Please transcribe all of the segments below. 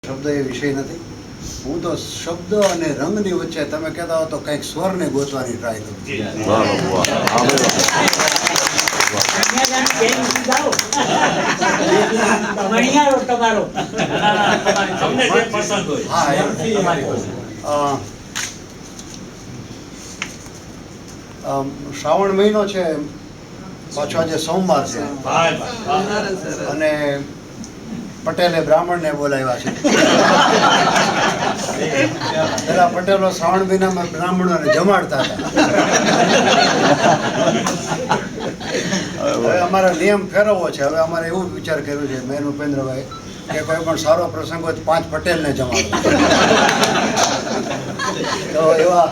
શબ્દ એ વિષય નથી. હું તો શબ્દ અને રંગની વચ્ચે તમે કહેતા હો તો કંઈક સ્વરને ગોતવાની ટ્રાય કરું. શ્રાવણ મહિનો છે, પાછો આજે સોમવાર છે અને પટેલે બ્રાહ્મણને બોલાવ્યા છે. પેલા પટેલો શ્રાવણ મહિનામાં બ્રાહ્મણોને જમાડતા હતા. હવે અમારા નિયમ ફેરવવો છે. હવે અમારે એવું વિચાર કર્યું છે મેન ઉપેન્દ્રભાઈ કે કોઈ પણ સારો પ્રસંગ હોય તો 5 પટેલને જમાડો. તો એવા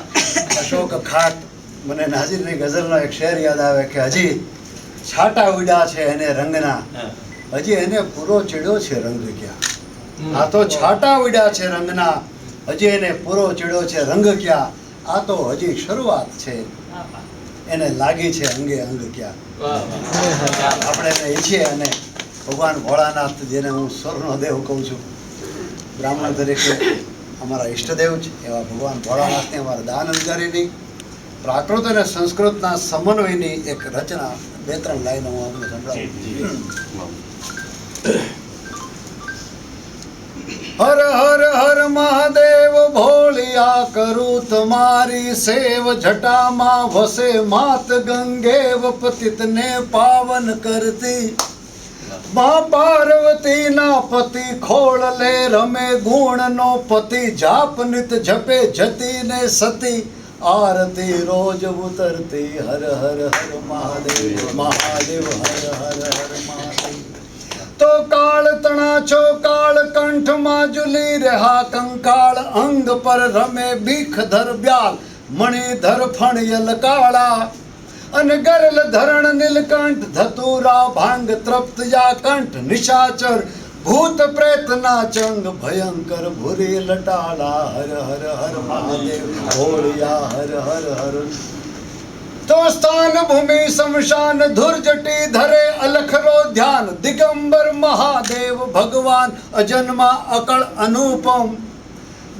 અશોક ખાટ મને નાઝીરની ગઝલનો એક શેર યાદ આવે કે હજી છાટા ઉડ્યા છે એને રંગના, હજી એને પૂરો ચડ્યો છે રંગ ક્યાં. આ તો છાટા ઉડ્યા છે રંગના, હજી એને પૂરો ચડ્યો છે રંગ ક્યાં. આ તો હજી શરૂઆત છે, એને લાગી છે અંગે અંગ ક્યાં. આપણે એને ઈચ્છીએ અને ભગવાન ભોળાનાથ, જેને હું સ્વરનો દેવ કહું છું, બ્રાહ્મણ તરીકે અમારા ઈષ્ટદેવ છે, એવા ભગવાન ભોળાનાથની અમારા દાનંદગારીની પ્રાકૃત અને સંસ્કૃતના સમન્વયની એક રચના 2-3 લાઈનો હું આપને સંભળાવું. હર હર હર મહાદેવ ભોળિયા કરું તમારી સેવ, જટામાં વસે માત ગંગેવ પતિતને પાવન કરતી. મા પાર્વતી ના પતિ ખોળલે રમે ગુણનો પતિ, જાપ નિત જપે જતી ને સતી, આરતી રોજ ઉતરતી. હર હર હર મહાદેવ મહાદેવ હર હર હર મહાદેવ. તો કાળ તણા છો કાળ કંઠમાં ઝૂલી રહ્યા કંકાળ, અંગ પર રમે બીખ ધર બ્યાલ, મણિધર ફણિયલ કાળા, અને ગરલ ધરણ નીલકંઠ ધતુરા ભાંગ તૃપ્ત યા કંઠ, નિશાચર ભૂત પ્રેતના ચંગ ભયંકર ભૂરી લટાળા. હર હર હર મહાદેવ ભોળિયા હર હર હર. તો સ્થાન ભૂમિ શમશાન ધુર્જટી ધરે અલખરો ધ્યાન, દિગંબર મહાદેવ ભગવાન અજન્મા અકળ અનુપમ,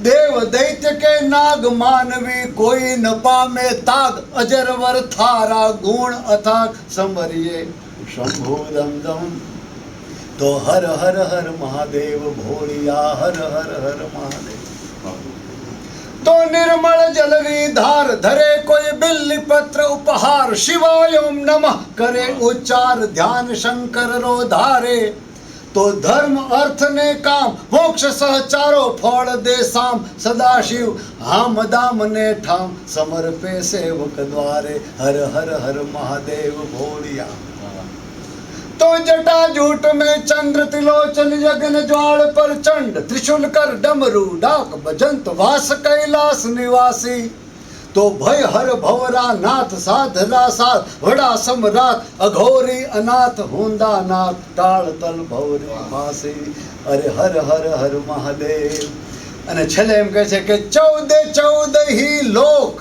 દેવ દૈત્ય કે નાગ માનવી કોઈ ન પામે તાગ, અજરવર થારા ગુણ અથાગ સંભરીએ શંભુ દમદમ. તો હર હર હર મહાદેવ ભોળિયા હર હર હર મહાદેવ. તો નિર્મળ જલરી ધાર ધરે કોઈ બિલ્લી પત્ર ઉપહાર, શિવાય ઓમ નમઃ કરે ઉચ્ચાર, ધ્યાન શંકર રો ધારે. તો ધર્મ અર્થ ને કામ મોક્ષ સહચારો ફળ દે સામ, સદાશિવ હામ દામ ને ઠામ, સમર્પે સેવક દ્વારે. હર હર હર મહાદેવ ભોળિયા. तो जटा जूट में चंद्र तिलोचन यज्ञ ज्वाल पर चंड, त्रिशूल कर डमरू डाक बजंत वास कैलास निवासी. तो भय हर भवरा नाथ साधरा साथ, वड़ा सम्राट अघोरी अनाथ, हुंदा नाथ टाळ तल भवरी फासी. अरे हर हर हर મહાદેવ. અને છેલ્લે એમ કહે છે કે 14 ही लोक,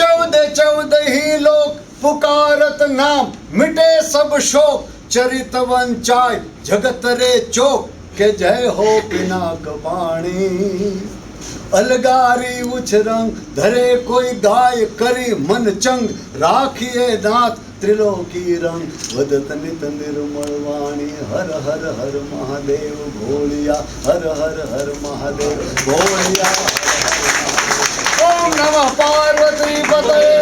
14 ही लोक पुकारत नाम, मिटे सब शोक, चरित वंचाय जगत रे चोक, के जय हो पिनाक पाणी. अलगारी उछरंग धरे कोई गाय, करी मन चंग राखिए नाथ त्रिलोकी रंग, वदत नित निर्मल वाणी. हर हर हर महादेव भोलिया हर हर हर महादेव भोलिया. ओम नमः पार्वती पतये